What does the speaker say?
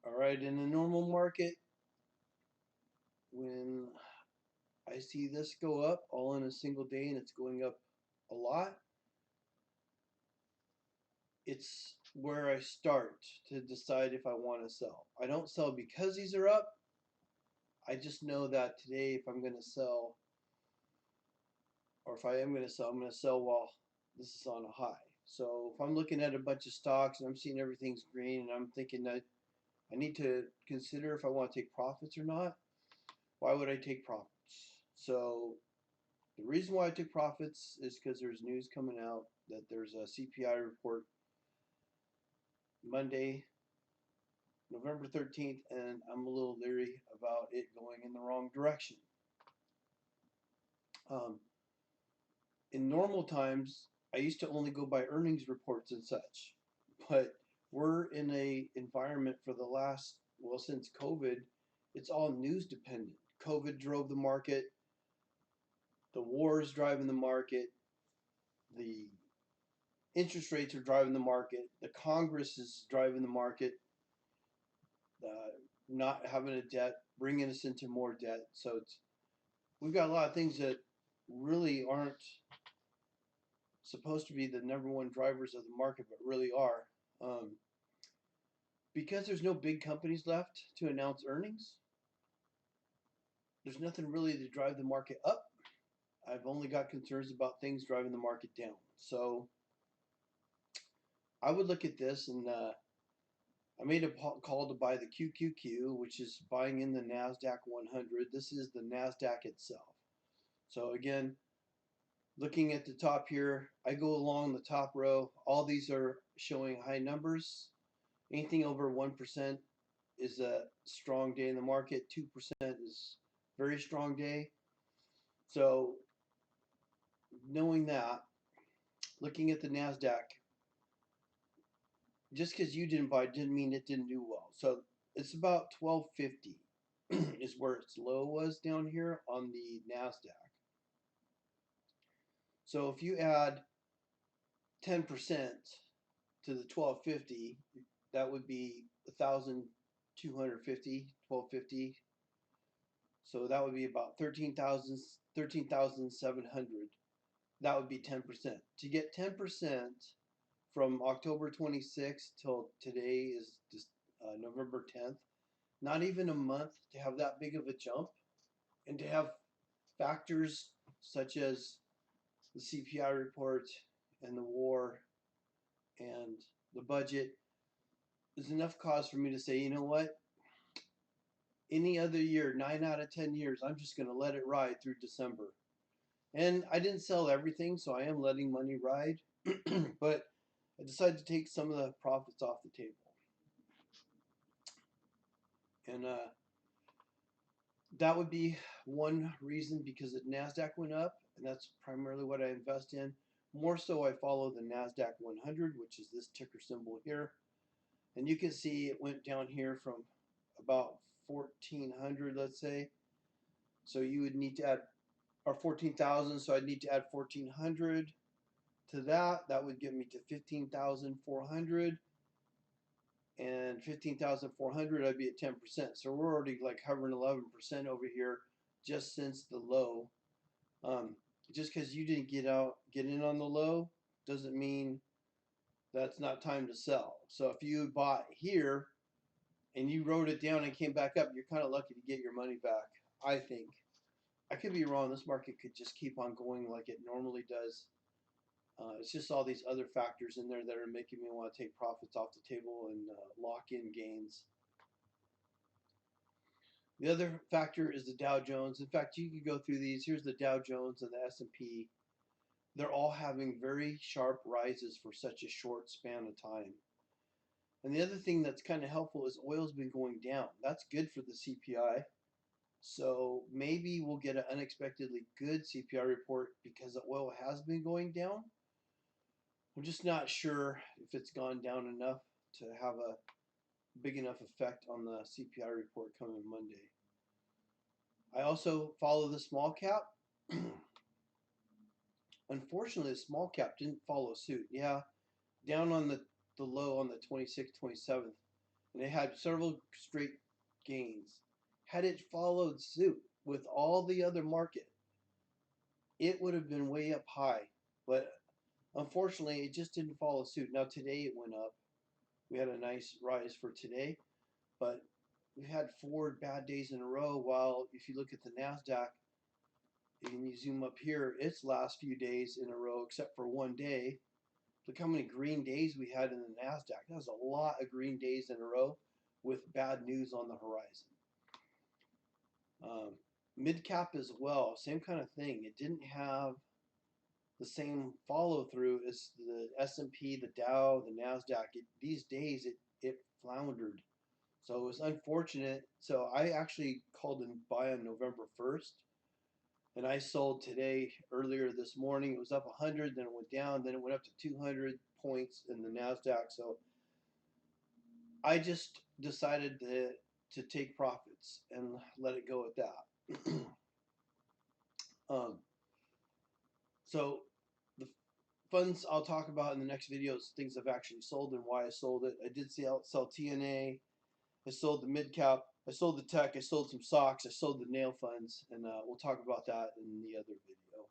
All right, in a normal market, when I see this go up all in a single day and it's going up a lot, it's where I start to decide if I want to sell. I don't sell because these are up. I just know that today, if I'm going to sell, or if I am going to sell, I'm going to sell while this is on a high. So if I'm looking at a bunch of stocks and I'm seeing everything's green and I'm thinking that I need to consider if I want to take profits or not, why would I take profits? So the reason why I took profits is because there's news coming out that there's a CPI report Monday, November 13th, and I'm a little leery about it going in the wrong direction. Um, in normal times, I used to only go by earnings reports and such, but we're in a environment for the last, well, since COVID, it's all news dependent. COVID drove the market, the war is driving the market, the interest rates are driving the market, the Congress is driving the market, uh, not having a debt, bringing us into more debt. So we've got a lot of things that really aren't supposed to be the number one drivers of the market, but really are. Um, because there's no big companies left to announce earnings, there's nothing really to drive the market up. I've only got concerns about things driving the market down. So I would look at this and I made a call to buy the QQQ, which is buying in the NASDAQ 100. This is the NASDAQ itself. So again, looking at the top here, I go along the top row. All these are showing high numbers. Anything over 1% is a strong day in the market. 2% is very strong day. So knowing that, looking at the NASDAQ, just because you didn't buy didn't mean it didn't do well. So it's about 1250 is where its low was down here on the NASDAQ. So if you add 10% to the 1250, that would be 1,250, 1250. So that would be about 13,700. That would be 10%. To get 10% from October 26th till today is just November 10th, not even a month to have that big of a jump, and to have factors such as the CPI report and the war and the budget is enough cause for me to say, you know what? Any other year, 9 out of 10 years, I'm just going to let it ride through December. And I didn't sell everything, so I am letting money ride. But I decided to take some of the profits off the table. And that would be one reason because the NASDAQ went up, and that's primarily what I invest in. More so, I follow the NASDAQ 100, which is this ticker symbol here. And you can see it went down here from about 1400, let's say. So you would need to add, or 14,000, so I'd need to add 1400 to that. That would get me to 15,400. And 15,400, I'd be at 10%. So we're already like hovering 11% over here just since the low. Um, just because you didn't get in on the low, doesn't mean that's not time to sell. So if you bought here and you wrote it down and came back up, you're kind of lucky to get your money back, I think. I could be wrong. This market could just keep on going like it normally does. It's just all these other factors in there that are making me want to take profits off the table and lock in gains. The other factor is the Dow Jones. In fact, you could go through these. Here's the Dow Jones and the S&P. They're all having very sharp rises for such a short span of time. And the other thing that's kind of helpful is oil's been going down. That's good for the CPI. So maybe we'll get an unexpectedly good CPI report because the oil has been going down. I'm just not sure if it's gone down enough to have a big enough effect on the CPI report coming Monday. I also follow the small cap. Unfortunately, the small cap didn't follow suit. Yeah, down on the low on the 26th, 27th. and it had several straight gains. Had it followed suit with all the other market, it would have been way up high. But unfortunately, it just didn't follow suit. Now today it went up. We had a nice rise for today, but we've had 4 bad days in a row. While if you look at the Nasdaq and you zoom up here, its last few days in a row, except for one day, look how many green days we had in the Nasdaq. That was a lot of green days in a row with bad news on the horizon. Mid cap as well, same kind of thing. It didn't have the same follow through as the S&P, the Dow, the Nasdaq. These days it floundered, so it was unfortunate. So I actually called and buy on November 1st, and I sold today earlier this morning. It was up 100, then it went down, then it went up to 200 points in the Nasdaq. So I just decided to take profits and let it go at that. um, so the funds I'll talk about in the next videos, things I've actually sold and why I sold it. I did sell TNA. I sold the mid cap. I sold the tech. I sold some stocks. I sold the nail funds, and we'll talk about that in the other video.